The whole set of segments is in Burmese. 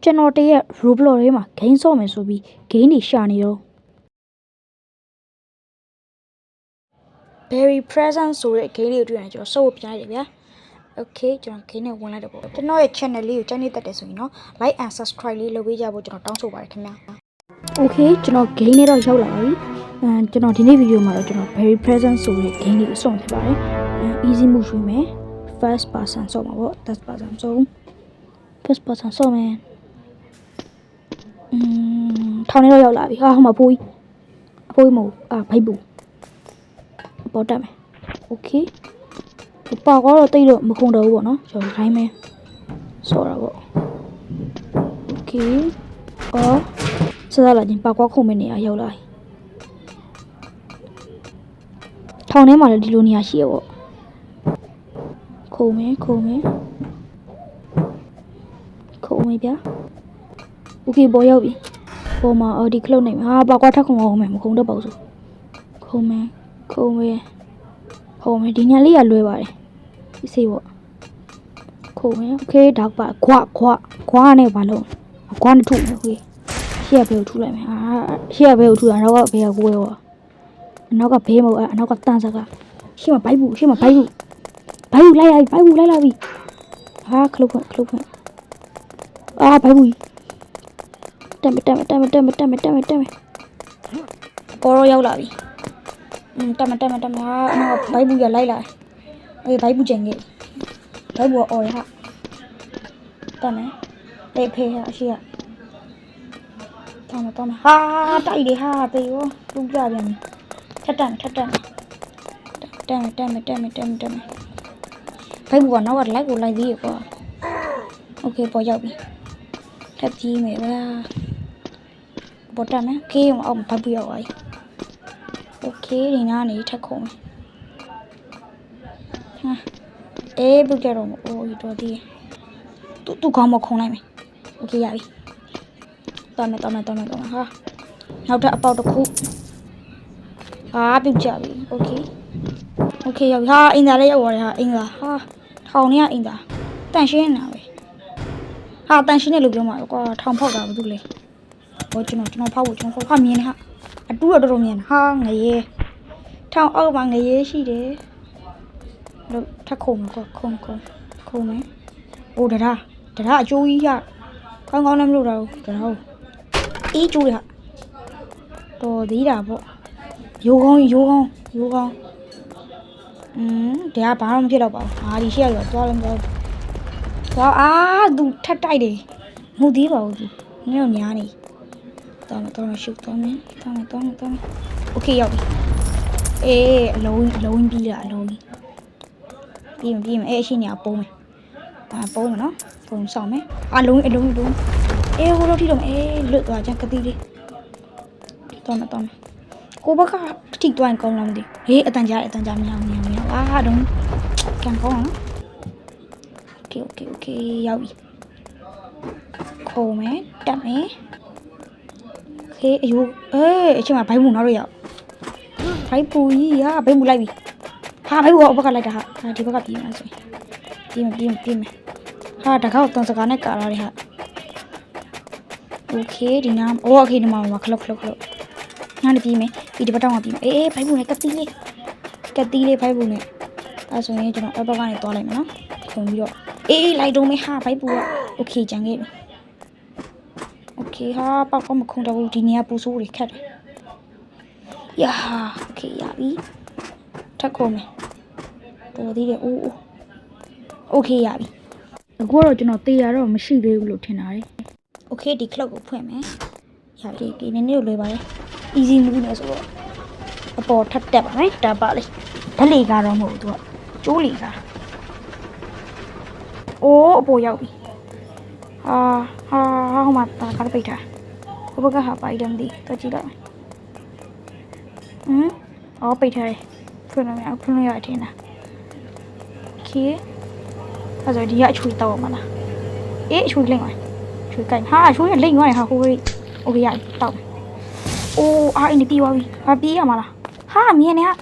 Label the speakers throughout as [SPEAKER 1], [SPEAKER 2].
[SPEAKER 1] ကျွန်တော်တရက် Roblox ထဲမှာ game ဆော့မယ်ဆိုပြီး game တွေရှာနေတော့ Berry Present ဆိုတဲ့ game လေးကိုတွေ့ရတယ်ကျွန်တော်ဆော့ဖို့ပြန်ရတယ်ဗျာ Okay ကျွန်တော် game နဲ့ဝင်လိုက်တော့ပေါ့ကျွန်တော်ရဲ့ channel လေးကိုကြိုက်နေတတ်တယ်ဆိုရင်နော် like and subscribe လေးလုပ်ပေးကြဖို့ကျွန်တော်တောင်းဆိုပါတယ်ခင်ဗျာ Okay ကျွန်တော် game နဲ့တော့ရောက်လာပါပြီကျွန်တော်ဒီနေ့ဗီဒီယိုမှာတော့ကျွန်တော် Berry Present ဆိုတဲ့ game လေးကိုဆော့ဖြစ်ပါတယ် easy move ရွေးမယ် first person ဆော့မှာပေါ့ first person ဆော့ first person ဆော့မယ်ထောင်ထဲတော့ရောက်လာပြီဟာဟိုမှာဖိုးကြီးမဟုတ်ဘိုက်ဘူးပေါ်တက်မယ် Okay ပါကတော့တိတ်တော့မခုံတော့ဘူးပေါ့နော်ကျွန်တော်တိုင်းမယ်ဆော့တာပေါ့ Okay ဆက်လာချင်းပါကွာခုံမဲ့နေရရောက်လာပြီထောင်ထဲမှာလည်းဒီလိုနေရာရှိရပေါ့ခုံမယ်ဗျာ Okay ပေါ်ရောက်ပြီပေါ်မှာဒီခလုတ်နေမှာပါကွာထက်ခုံအောင်မယ်မခုံတော့ပေါ့ဆိုခုံမယ်ဒီညာလေးရလွဲပါတယ်ဒီစေးပေါ့ခုံမယ် Okay ဒါပါခွာနဲ့ဘာလို့ခွာနဲ့ထုမယ် Okay ရှေ့ကဘယ်ကိုထုလိုက်မယ်ရှေ့ကဘယ်ကိုထုတာနောက်ကဘယ်ကိုကိုယ်ရောနောက်ကဘေးမဟုတ်နောက်ကတန်းစကားရှေ့မှာဘိုက်ဘူးလိုက်လာပြီခလုတ်ဖွင့်ဘိုက်ဘူးဘိုက်ဘူးတက်မယ်ပေါ်တော့ရောက်လာပြီတက်မယ်နောက်ကဘိုက်ဘူးရလိုက်လာအေးဘိုက်ဘူးကျင်ခဲ့ဘိုက်ဘူးအော်ရဟာတက်မယ်ဖေးဟာအရှိရတောင်းမယ်ဟာတိုက်တယ်ဟာပေရောလူကြပြန်ပြီထက်တက်မယ်ဘိုက်ဘူးကနောက်ကလိုက်ကိုလိုက်သေးရကွာ Okay ပေါ်ရောက်ပြီထပ်ကြီးမယ်ဗျာပေါ်တက်မယ် Okay အောင်ဘိုက်ဘူးရောက်သွားပြီ Okay ဒီနားနေထက်ခုံမယ်ဘုတ်ကြတော့အိုးတော်သေးသူ့ခေါင်းမခုံလိုက်မယ် Okay ရပြီတော်မယ်ဟာနောက်ထပ်အပေါက်တစ်ခုပြုတ်ကြပြီ Okay ရောက်ပြီဟာအင်တာလည်းရောက်သွားတယ်ဟာအင်တာဟာထောင်နေရအင်တာတန်ရှင်းနေတာပဲဟာတန်ရှင်းတယ်လို့ပြောမှာကွာထောင်ဖောက်တာဘာလို့လဲကျွန်တော်ဖောက်ဟာမြင်နေဟာအတူတော်တော်မြင်ဟာငရဲထောင်အောက်မှာငရဲရှိတယ်လို့ထက်ခုံမယ်ကွာခုံမယ်အိုးဒါအကျိုးကြီးရကောင်းလည်းမလို့တော့ဒါအေးကျိုးရတော်သေးတာပေါ့ရိုးကောင်းတရားဘာမှမဖြစ်တော့ပါဘူးဒီရှိရတော့သွားလည်းမသွားသူထက်တိုက်တယ်မဟုတ်သေးပါဘူးသူနည်းညာနေတော်မယ်ရှုပ်တော်မယ် Okay ရောက်ပြီအလုံးပြီးတာအလုံးပြီးမယ်အရှိနေပုံးမယ်ပုံးမယ်နော်ပုံးဆောင်မယ်အလုံးဟိုလိုထိတော့လွတ်သွားကြကတိလေးတော်မယ်ကိုဘကထိတွိုင်းကောင်းလားမသိအတန်ကြားမြောင်တော့ကန်ကောင်းနော် Okay ရောက်ပြီခုံမယ်တက်မယ် Okay အချိန်မှာဘိုက်ဘူးနောက်တော့ရောက်ဘိုက်ဘူးကြီးဘိုက်ဘူးလိုက်ပြီဟာဘိုက်ဘူးဘက်ကလိုက်တာဟာဒီဘက်ကပြေးမှာဆိုပြေးမယ်ဟာတကောက်တန်စကားနဲ့ကာလာတယ်ဟာ Okay ဒီနားOkay ဒီမှာခလုတ်နားနေပြေးမယ်ဒီဘက်တောင်းမှာပြေးမယ်ဘိုက်ဘူးနဲ့ကတိလေးဘိုက်ဘူးနဲ့အဲဆိုရင်ကျွန်တော်အဘက်ကနေသွားလိုက်မယ်နော်ခုံပြီးတော့လိုက်တော့မယ်ဟာဘိုက်ဘူးက Okay ကြံခဲ့ပြီ Okay ဟာပေါက်မခုံတော့ဘူးဒီနေရာပူဆိုးတွေခတ်တယ်Okay ရပြီထက်ခုံမယ်တော်သေးတယ်Okay ရပြီအခုတော့ကျွန်တော်တေးရတော့မရှိသေးဘူးလို့ထင်တာလေ Okay ဒီ clock ကိုဖွင့်မယ်ရပြီဒီနည်းနည်းလွယ်ပါတယ် easy move နဲ့ဆိုတော့အပေါ်ထပ်တက်ပါမယ်ဒါပါလေဓလေကတော့မဟုတ်ဘူးသူကကျိုးလေကအပေါ်ရောက်ပြီဟိုမှာကားပိတ်ထားဟိုဘက်ကဟာပိုက်တယ်မသိတော့ကြည့်လိုက်မယ်ပိတ်ထားတယ်ဖွင့်လို့ရအထင်လား Okay အဲ့ဆိုဒီကအချွေတောက်မှာလားအချွေလိမ့်မယ်ချွေကိုင်ဟာချွေလိမ့်သွားတယ်ဟာဟိုOkay ရတောက်အင်းပြေးသွားပြီပြေးရမှာလားဟာမြင်နေဟာ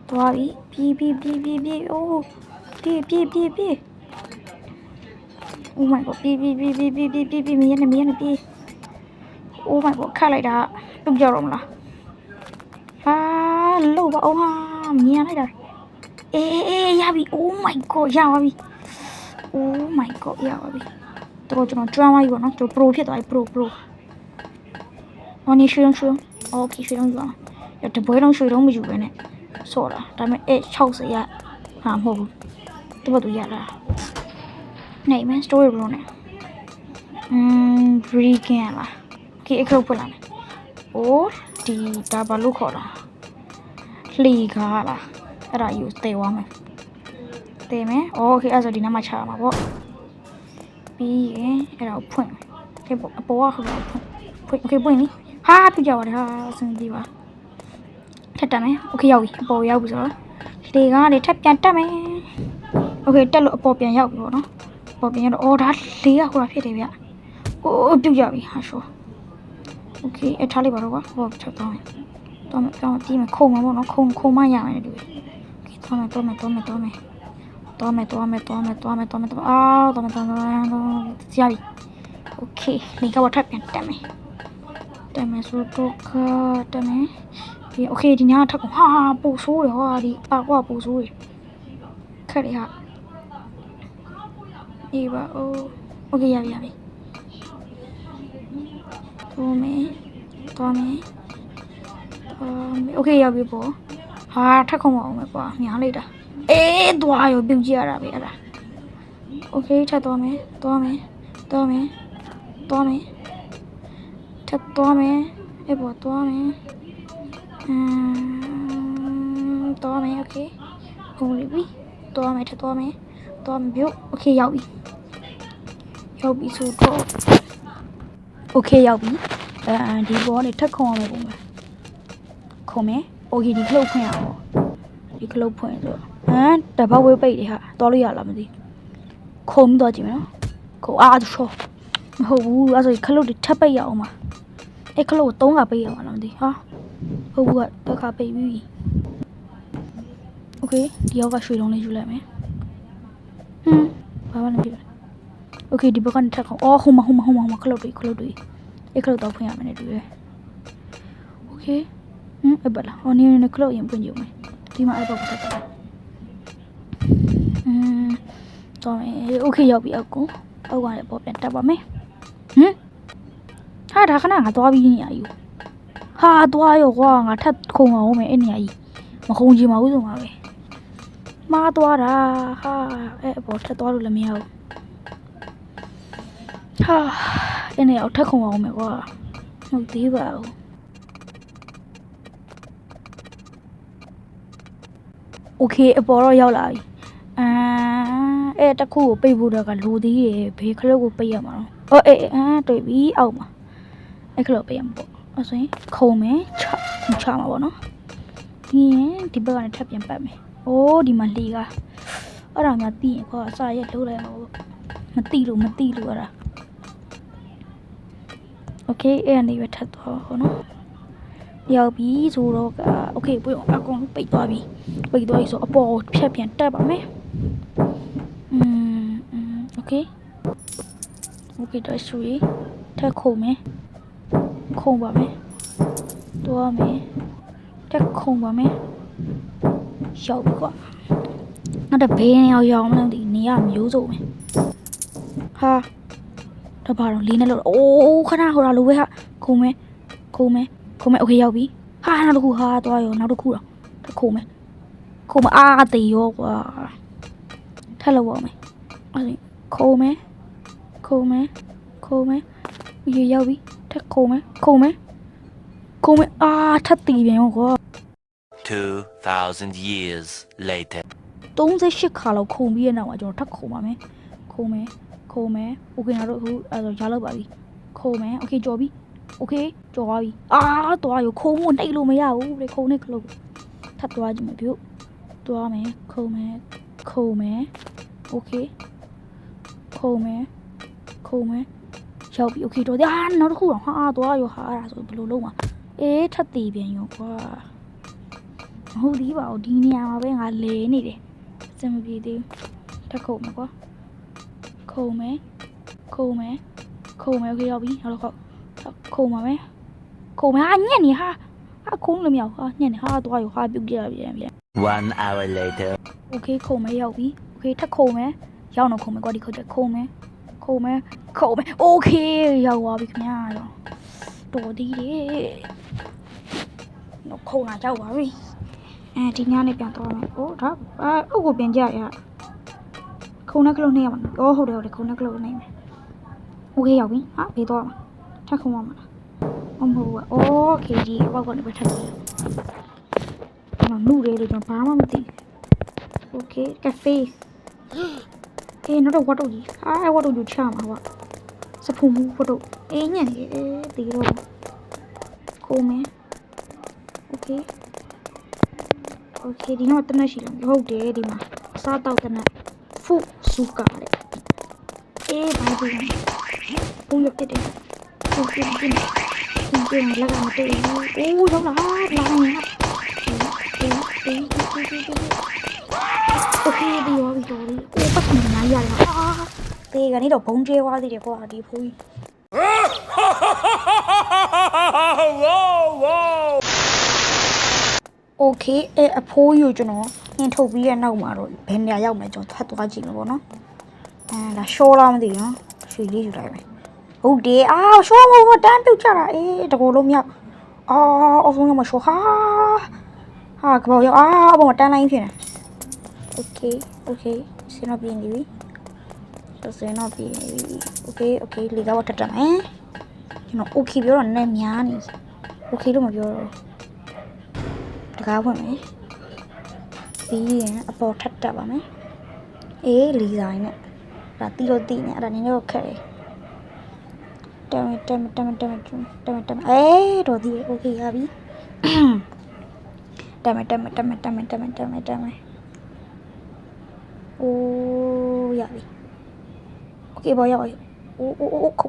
[SPEAKER 1] သွားပြီပြေးပြေး Oh my god ပြေးမင်းနဲ့ပြေး Oh my god ခတ်လိုက်တာပြုတ်ကြတော့မလားဟာလို့ပါအောင်ဟာမြင်လိုက်တာအေးရပြီ Oh my god ရပါပြီ Oh my god ရပါပြီတော့ကျွန်တော် drama ကြီးပေါ့နော်ကျွန်တော် pro ဖြစ်သွားပြီ pro ဟောနေရွှေလုံး okay ရွှေလုံးယူအောင်တပွဲလုံးရွှေလုံးမယူပဲနဲ့ဆော့တာဒါပေမဲ့60ရဟာမဟုတ်ဘူးတပတ်သူရတာနေမ story bro နဲ့Bregan လား okay အခလုတ်ဖွင့်လာမယ်အိုးဒီဒါဘာလို့ခေါ်တာလှီကားလားအဲ့ဒါယူတေသွားမယ်တေမယ် okay အဲ့ဆိုဒီနားမှာချရမှာပေါ့ပြီးရင်အဲ့ဒါကိုဖွင့်မယ် okay အပေါ်ကခေါ်တော့ဖွင့် okay ဖွင့်ပြီဟာပြကြပါတယ်ဟာအဆင်ပြေပါထပ်တက်မယ် okay ရောက်ပြီအပေါ်ရောက်ပြီဆိုတော့လေကားကနေထပ်ပြန်တက်မယ် okay တက်လို့အပေါ်ပြန်ရောက်ပြီပေါ့နော်အပေါ်ပြန်ရတော့အော်ဒါလေးကဟိုတာဖြစ်တယ်ဗျအိုးပြုတ်ကြပြီဟာရှော okay အထားလိုက်ပါတော့ကွာဟောချက်သွားမယ်ပြီးမယ်ခုံမှာပေါ့နော်ခုံမရမယ်တူ okay သွားမယ်အာသွားမယ်ရပြီ okay လေကားပေါ်ထပ်ပြန်တက်မယ်ဆိုတော့တက်မယ်ဒီ okay ဒီညထပ်ကုန်ဟာပို့ဆိုးတယ်ဟာဒီပါကွာပို့ဆိုးတယ်ခက်တယ်ဟာအေးပါအိုး okay ရပြီသွားမယ် okay ရပြီပေါ့ဟာထပ်ကုန်ပါအောင်မယ်ကွာများလိုက်တာအေးသွားရောပြုတ်ကြရတာပဲအဲ့ဒါ okay ထပ်သွားမယ်ထပ်သွားမယ်အေးပေါ့သွားမယ်okay ဟုတ်ပြီသွားမယ်ပြုတ် okay ရောက်ပြီဆိုတော့ okay ရောက်ပြီဒီဘောကနေထပ်ခုံရမယ်ပုံပဲခုံမယ် okay ဒီခလုတ်ဖွင့်ရအောင်ဒီခလုတ်ဖွင့်ဆိုတပတ်ဝေးပိတ်တယ်ဟာတော်လို့ရလားမသိခုံပြီးတော့ကြည့်မယ်နော်ခုံရှော့မဟုတ်ဘူးအဲ့ဆိုခလုတ်တွေထပ်ပိတ်ရအောင်ပါအဲ့ခလုတ်ကို3ခါပိတ်ရအောင်လားမသိဟာဟုတ်ဘူးကတစ်ခါပိတ်ပြီ okay ဒီရောက်ကရွှေလုံးလေးယူလိုက်မယ်ဘာမှမဖြစ်ဘူး okay ဒီဘက်ကနေထပ်ခုံဟိုမှာခလုတ်တွေအဲ့ခလုတ်တော့ဖွင့်ရမယ်နဲ့တူတယ် okay အဲ့ဘက်လားနေခလုတ်ရင်ဖွင့်ကြည့်မယ်ဒီမှာအဲ့ဘက်ကိုထပ်တယ်တော့okay ရောက်ပြီအောက်ကနေပေါ်ပြန်တက်ပါမယ်ဟာဒါခဏငါသွားပြီးနေရယူဟာသွားရောကွာငါထပ်ခုံအောင်မယ်အဲ့နေရာကြီးမခုံချင်ပါဘူးဆိုမှာပဲမားသွားတာဟာအဲ့အပေါ်ထပ်သွားလို့လည်းမရဘူးဟာအဲ့နေရာထပ်ခုံအောင်မယ်ကွာဟုတ်သေးပါဘူးโอเคအပေါ်တော့ရောက်လာပြီအဲ့တခုကိုပိတ်ဖို့တော့ကလိုသေးတယ်ဘေးခလုတ်ကိုပိတ်ရမှာတော့တွေ့ပြီအောက်မှာအဲ့ခလုတ်ပိတ်ရမှာပေါ့အဲ့ဆိုရင်ခုံမယ်ချမှာပေါ့နော်ပြီးရင်ဒီဘက်ကနေထပ်ပြန်ပတ်မယ်အိုးဒီမှာလှေကအဲ့ဒါမှသိရင်ခေါ်အစာရက်လှုပ်လိုက်မှာပေါ့မသိလို့အဲ့ဒါโอเคအဲ့အနေပဲထပ်သွားဟောနော်ရောက်ပြီဆိုတော့โอเคပွင့်အကုန်ပိတ်သွားပြီဆိုအပေါ်ဖြတ်ပြန်တက်ပါမယ်โอเคတော့ဆွေထက်ခုံမယ်ခုံပါမယ်တွားမယ်တက်ခုံပါမယ်ရောက်ပြီကွာနောက်တော့ဘေးနေရောက်မလို့ဒီနေရမျိုးစုံမယ်ဟာတော့ဘာတော့လေးနဲ့လို့အိုးခဏဟိုတာလိုပဲဟာခုံမယ်โอเคရောက်ပြီဟာနောက်တစ်ခုဟာတွားရောနောက်တစ်ခုတော့တက်ခုံမယ်တေရောကွာထက်လို့ပါမယ်အဲ့ဒါခုံမယ်ရေရောက်ပြီထက်ခုံမယ်ထပ်တီးပြန်ရောကွာ
[SPEAKER 2] 2,000 years later
[SPEAKER 1] 38ခါလောက်ခုံပြီးရနောက်မှာကျွန်တော်ထပ်ခုံပါမယ်ခုံမယ်โอเคတော့အခုအဲ့တော့ရလောက်ပါပြီခုံမယ်โอเคကြော်ပြီโอเคကြော်သွားပြီသွားရောခုံမို့နှိပ်လို့မရဘူးလေခုံနဲ့ခလုတ်ထပ်သွားကြည့်မယ်ပြုတ်သွားမယ်ခုံမယ်โอเคခုံမယ်ရောက်ပြီโอเคတော့နောက်တစ်ခုတော့သွားရောအဲ့ဒါဆိုဘယ်လိုလုပ်မှာထပ်တည်ပြန်ရောကွာမဟုတ်သေးပါဘူးဒီနေရာမှာပဲငါလဲနေတယ်စင်မပြေသေးဘူးထပ်ခုံမယ်ကွာခုံမယ် ခိုးမယ်ခေးရောက်ပြီနောက်တော့ခိုးမှာမယ်ခိုးမယ်ညက်နေဟာခိုးလို့မရဟာညက်နေဟာသွားရောဟာပြုတ်ကြရပြန်
[SPEAKER 2] 1 hour later.
[SPEAKER 1] โอเคခုံမဲရောက်ပြီโอเคထပ်ခုံမဲရောက်တော့ခုံမဲကွာဒီခုချက်ခုံမဲโอเคရောက်သွားပြီခင်ဗျာတော်သေးတယ်တော့ခုံလာရောက်ပါပြီဒီညနေပြန်တော့မယ်ဒါအုပ်ကိုပြန်ကြရခုံနှက်ကလုံးနေရမှာဟုတ်တယ်ခုံနှက်ကလုံးနေမယ်โอเคရောက်ပြီဟာဘေးတော့မှာထပ်ခုံရမှာလားမဟုတ်ဘူးโอเคဒီအပေါက်ကနေပဲထပ်ခုံနော်နုရဲလို့ကျွန်တော်ဘာမှမသိโอเคကဖေးနောက်တော့ဝတ်တော့ကြီးဝတ်တော့ချမှာပါစဖုံမှုဝတ်တော့ညံ့နေတီးတော့ကိုမဲโอเคဒီတော့တနက်ရှိတယ်ဟုတ်တယ်ဒီမှာအစားတောက်တနက်ဖုဆူကာတဲ့ဘာလို့ပုံရပြတယ်โอเคဒီလက်ကမတည့်ဘူးရောက်လာနေโอเคဒီရောဒီပတ်စံနေရတာတေးကနေတော့ဘုံကျဲသွားသေးတယ်ကွာဒီဖိုးကြီးโอเคအဖိုးကြီးကိုကျွန်တော်ညှင်ထုတ်ပြီးတဲ့နောက်မှာတော့ဘယ်နေရာရောက်မလဲကျွန်တော်ထပ်သွားကြည့်မယ်ပေါ့နော်ဒါရှောလားမသိဘူးနော်ရွှေလေးယူလိုက်မယ်ဟုတ်တယ်ရှောမတန်းပြုတ်ကြတာတကူလုံးမြောက်အဖုံးရမရှောကဘောရောက်အပေါ်မှာတန်းလိုက်ဖြစ်နေโอเคစင်တော့ပြင်းနေပြီစင်တော့ပြင်းနေပြီโอเคလေကတော့တက်မယ်ကျွန်တော်โอเคပြောတော့နည်းများနေโอเคလို့မပြောတော့တကားဖွင့်မယ်ပြီးရင်အပေါ်ထပ်တက်ပါမယ်လီဆိုင်နဲ့ဒါတီလို့တီနေအဲ့ဒါနည်းနည်းတော့ခက်တယ်တက်တော့ဒီโอเคရပြီတက်မယ်အိုးရပြီโอเคပေါ်ရောက်ပြီအိုးခုံ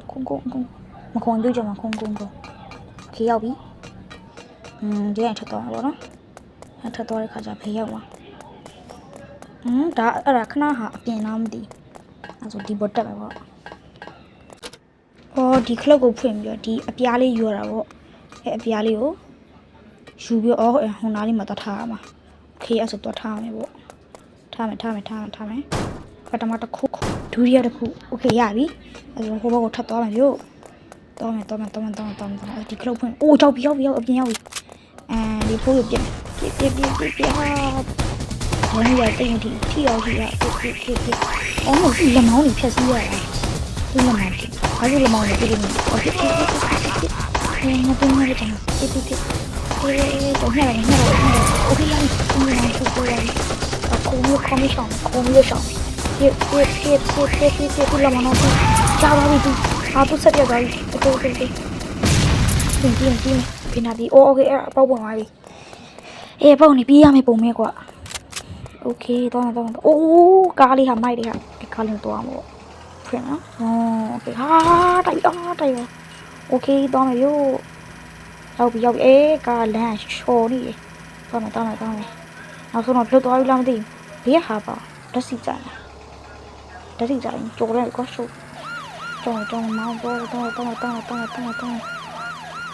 [SPEAKER 1] မခုံတွေ့ကြမှာခုံโอเคရောက်ပြီဒီကထပ်တော့ပါတော့ထပ်တော့တဲ့ခါကျဖေးရောက်မှာဒါအဲ့ဒါခဏဟာအပြင်တော့မသိအဲ့ဆိုဒီဘောတက်ပဲပေါ့ဒီခလုတ်ကိုဖွင့်ပြီးတော့ဒီအပြားလေးယူရတာပေါ့အပြားလေးကိုယူပြီးဟိုနားလေးမှာတော့ထားရမှာโอเคအဲ့ဆိုတော့ထားရမယ်ပေါ့ထားမယ်ပထမတစ်ခုဒုတိယတစ်ခုโอเคရပြီအဲ့ဆိုဟိုဘက်ကိုထပ်သွားမယ်ပြု့တော့မယ်ဒီခလုတ်ဖွင့်ရောက်ပြီအပြင်ရောက်ပြီဒီဖိုးကိုပြစ်ဟာဘယ်နေရာတိတ်ထိရောက်ပြီပြစ်လက်မောင်းကြီးဖြတ်စီးရတာဒီလက်မောင်းကြီးဘာလို့လက်မောင်းကြီးပြစ်နေโอเคငါတော့မရချင်ပြစ်တော့ညโอเคရပြီခုနကဆိုရပြီအခုမျိုးခမရှောင်းပြစ်လက်မောင်းကြီးကြားပါပြီသူဆက်ပြသွားပြီโอเคပြင်ဖိနာဒီโอเคအဲ့ပေါက်ပုံသွားပြီပေါက်နေပြေးရမယ်ပုံမဲကွာโอเคတော့ကားလေးဟာမိုက်တယ်ဟာဒီကားလေးတော့မှာပေါ့ဖွင့်နော်โอเคဟာတိုက်ပါโอเคတော့မယ်ရို့ရောက်ပြီကားလမ်းချော်နေတယ်တော့မယ်နောက်ဆုံးတော့လွတ်သွားပြီလားမသိဘူးဘေးဟာပါဓာတ်စီကြတယ်ကြော်တယ်ကွာရှုပ်ကြော်မောင်းတော့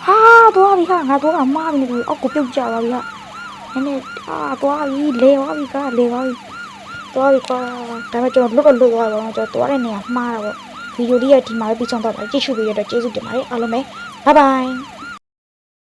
[SPEAKER 1] ဟာသွားပြီဟာငါတော့အမားပြီနေပြီအောက်ကိုပြုတ်ကြသွားပြီဟာနည်းနည်းသွားပြီလဲသွားပြီသွားပြီကွာဒါပေမဲ့ကျွန်တော်လွတ်သွားပါတော့ကျွန်တော်သွားတဲ့နေရာမှားတာပေါ့ဗီဒီယိုလေးရဲ့ဒီမှာပဲပြီးဆုံးတော့ပါကြည့်ရှုပေးရတော့ကျေးဇူးတင်ပါတယ်အားလုံးပဲဘိုင်ဘိုင်